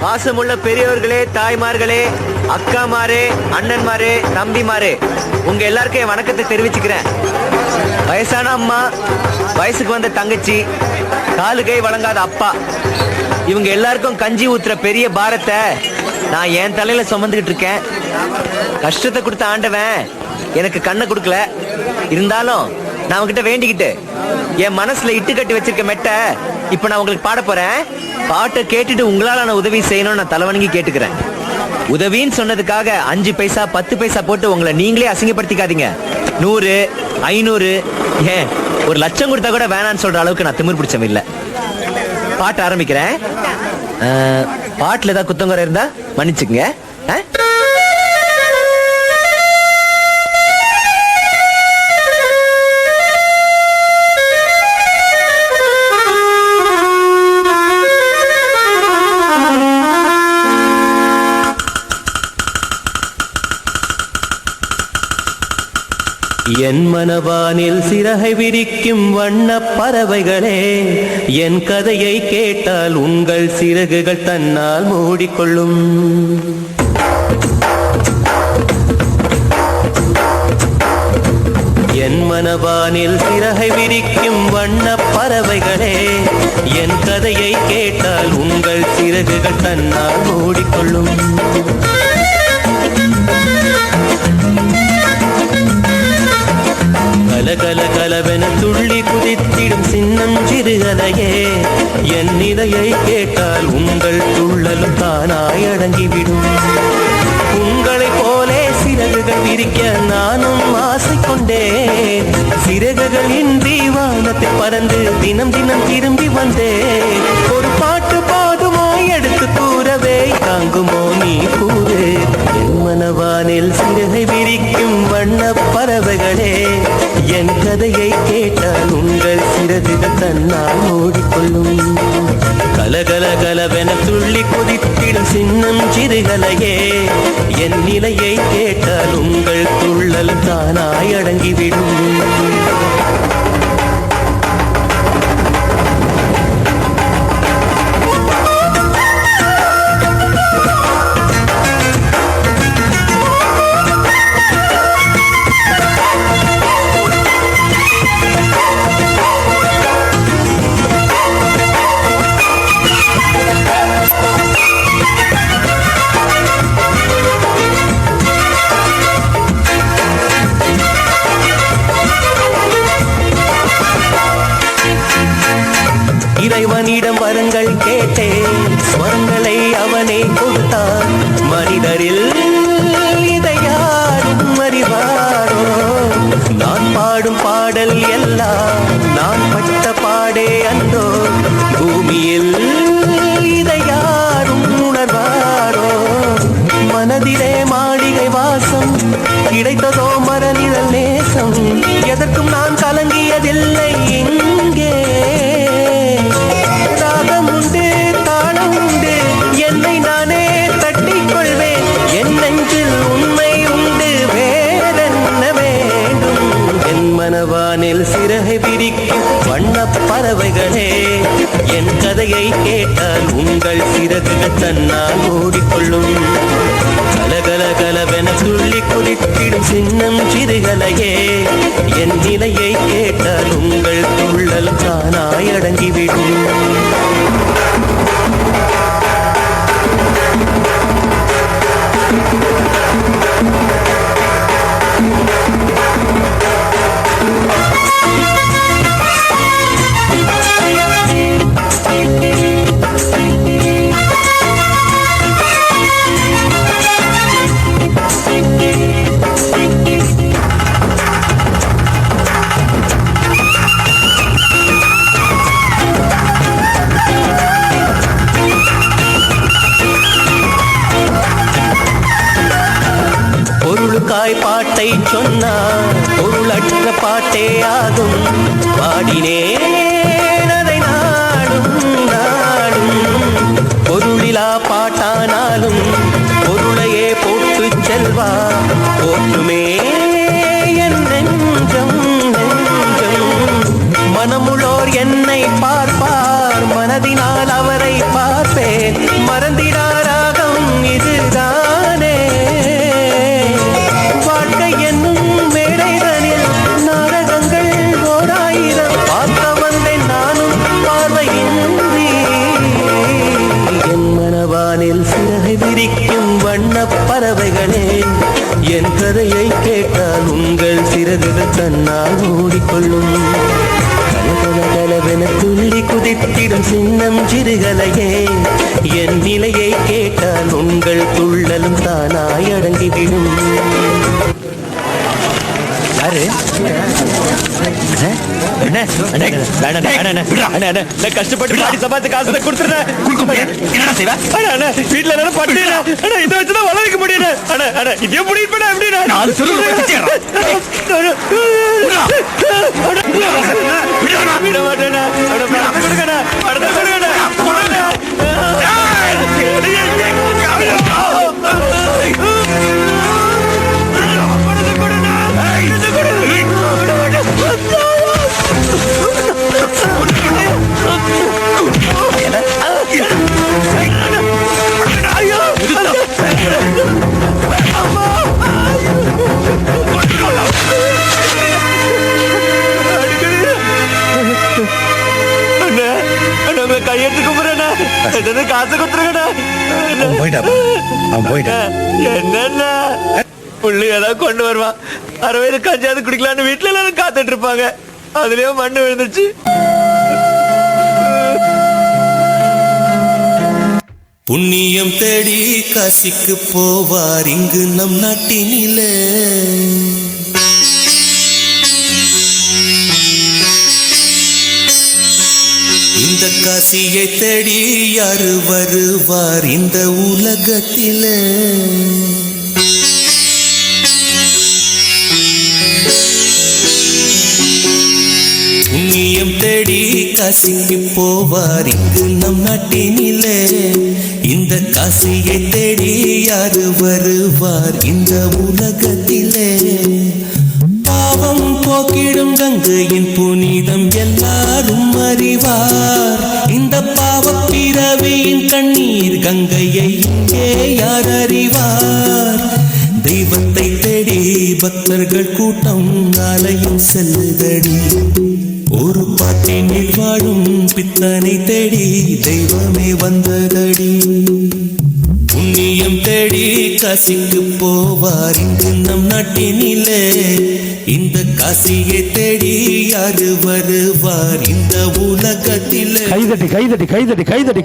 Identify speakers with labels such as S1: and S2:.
S1: பாசமுள்ள பெரியவர்களே, தாய்மார்களே, அக்காமாரே, அண்ணன்மாரே, தம்பிமாரே, உங்க எல்லாருக்கும் என் வணக்கத்தை தெரிவிச்சுக்கிறேன். வயசான அம்மா, வயசுக்கு வந்த தங்கச்சி, காலு கை வழங்காத அப்பா, இவங்க எல்லாருக்கும் கஞ்சி ஊத்துற பெரிய பாரத்தை நான் என் தலையில சுமந்துகிட்டு இருக்கேன். கஷ்டத்தை கொடுத்த ஆண்டவன் எனக்கு கண்ணை கொடுக்கல. இருந்தாலும் நான் அவங்கிட்ட வேண்டிக்கிட்டு என் மனசுல இட்டு கட்டி வச்சிருக்க மெட்ட இப்ப நான் உங்களுக்கு பாட போறேன். பாட்டை கேட்டுட்டு உங்களால நான் உதவி செய்யணும்னு நான் தலைவணங்கி கேட்டுக்கிறேன். உதவின்னு சொன்னதுக்காக 5 பைசா 10 பைசா போட்டு உங்களை நீங்களே அசிங்கப்படுத்திக்காதீங்க. 100, 500, ஏன் 1 லட்சம் கொடுத்தா கூட வேணான்னு சொல்ற அளவுக்கு நான் திமிர் பிடிச்சவன் இல்ல. பாட்டு ஆரம்பிக்கிறேன். பாட்டுல ஏதாவது குத்தங்குறை இருந்தா மன்னிச்சுங்க. என் மனவானில் சிறகை விரிக்கும் வண்ண பறவைகளே, என் கதையை கேட்டால் உங்கள் சிறகுகள் தன்னால் மூடிக்கொள்ளும். என் மனவானில் சிறகை விரிக்கும் வண்ண பறவைகளே, என் கதையை கேட்டால் உங்கள் சிறகுகள் தன்னால் மூடிக்கொள்ளும். கலகல கலவென துள்ளி குதித்திடும் சின்னம் சிறுகதையே, என் நிலையை கேட்டால் உங்கள் துள்ளலும் தானாய் அடங்கிவிடும். உங்களைப் போலே சிறகுகள் விரிக்க நானும் ஆசை கொண்டேன். சிறகுகள் இன்றி வானத்தை பறந்து தினம் தினம் திரும்பி வந்தேன். ஒரு பாட்டு போதுமோ எடுத்து கூறவே, தாங்குமோ நீ கூறு. என் மனவானில் சிறகை விரிக்கும் வண்ண பறவைகளே, என் கதையை கேட்டால் உங்கள் சிறகுகள் தன்னால் மூடிக்கொள்ளும். கலகல கலவென துள்ளி கொதித்திடும் சின்னம் சிறுகலையே, என் நிலையை கேட்டால் உங்கள் துள்ளல் தானாய் அடங்கிவிடும். இறைவனிடம் வரங்கள் கேட்டேன், ஸ்வரங்களை அவனே கொடுத்தான். மனிதரில் இதை யாரும் அறிவாரோ? நான் பாடும் பாடல் எல்லாம் நான் பட்ட பாடே அன்றோ? பூமியில் இதை யாரும் உணர்வாரோ? மனதிலே மாளிகை வாசம் கிடைத்ததோ மரநிழல் நேசம், எதற்கும் நான் கலங்கியதில்லை இங்கே. ராகம் உண்டு, தாளம் உண்டு, என்னை நானே தட்டிக் கொள்வேன். என் நெஞ்சில் உண்மை உண்டு, வேறென்ன வேண்டும்? என் மனவானில் சிறகை விரிக்கும் வண்ண பறவைகளே, என் கதையை கேட்டால் உங்கள் சிறகுகள் தன்னால் மூடிக்கொள்ளும். கலகல கலவென துள்ளி குதித்திடும் சின்னம் சிறுகலையே, என் நிலையை கேட்டால் உங்கள் துள்ளல் தானாய் அடங்கிவிடும். பொருளுக்காய் பாட்டை சொன்னார், பொருளற்ற பாட்டே ஆகும். பாடினேன் அதை நாடும் நாடும். பொருளிலா பாட்டானாலும் பொருளையே போட்டு செல்வா போற்றுமே என் நெஞ்சம் நெஞ்சம். மனமுள்ளோர் என்னை பார்ப்பார், மனதினால் அவரை பார்ப்பேன். மறந்திடார்
S2: தன்னால் ஓடிக்கொள்ளும். கலகலகலவென துள்ளி குதித்திடும் சின்னம் சிறுகலையே, என் நிலையை கேட்டால் உங்கள் துள்ளலும் தானாய் அடங்கிவிடும்.
S1: யாரு? கஷ்டப்பட்டு சம்பாதிச்ச காசு கொடுத்துறேன். வீட்டுல பட்டு இதை வச்சுதான் வள வைக்க முடியும். இதே முடிவு விட மாட்டேன். கொடுங்க படத்தை கொடுங்க. கையெழுத்து கும்பிடுறேன். காசு கொடுத்துருங்கண்ணா. என்னன்னா புள்ளி ஏதாவது கொண்டு வருவான். 60 கஞ்சாவது குடிக்கலான்னு வீட்டுல எல்லாரும் காத்துட்டு இருப்பாங்க. அதுலயும் மண்ணு விழுந்துச்சு.
S2: புண்ணியம் தேடி காசிக்கு போவார் இங்கு நம் நாட்டினிலே. இந்த காசியை தேடி யாரு வருவார் இந்த உலகத்திலே. புண்ணியம் தேடி காசிக்கு போவார் இங்கு நம் நாட்டினிலே. இந்த காசியை தேடி யாரு வருவார் இந்த உலகத்திலே. பாவம் போக்கிடும் கங்கையின் புனிதம் எல்லாரும் அறிவார். இந்த பாவ பிறவியின் கண்ணீர் கங்கையை இங்கே யார் அறிவார். தெய்வத்தை தேடி பக்தர்கள் கூட்டம் ஆலயம் செல்லுதடி. ஒரு பாட்டினில் வாழும் பித்தனை தேடி தெய்வமே வந்ததடி. புண்ணியம் தேடி காசிக்கு போவார் இங்கு நம் நாட்டினிலே. இந்த காசியை தேடி யாரு வருவார் இந்த உலகத்திலே. கைதட்டி கைதட்டி கைதட்டி கைதட்டி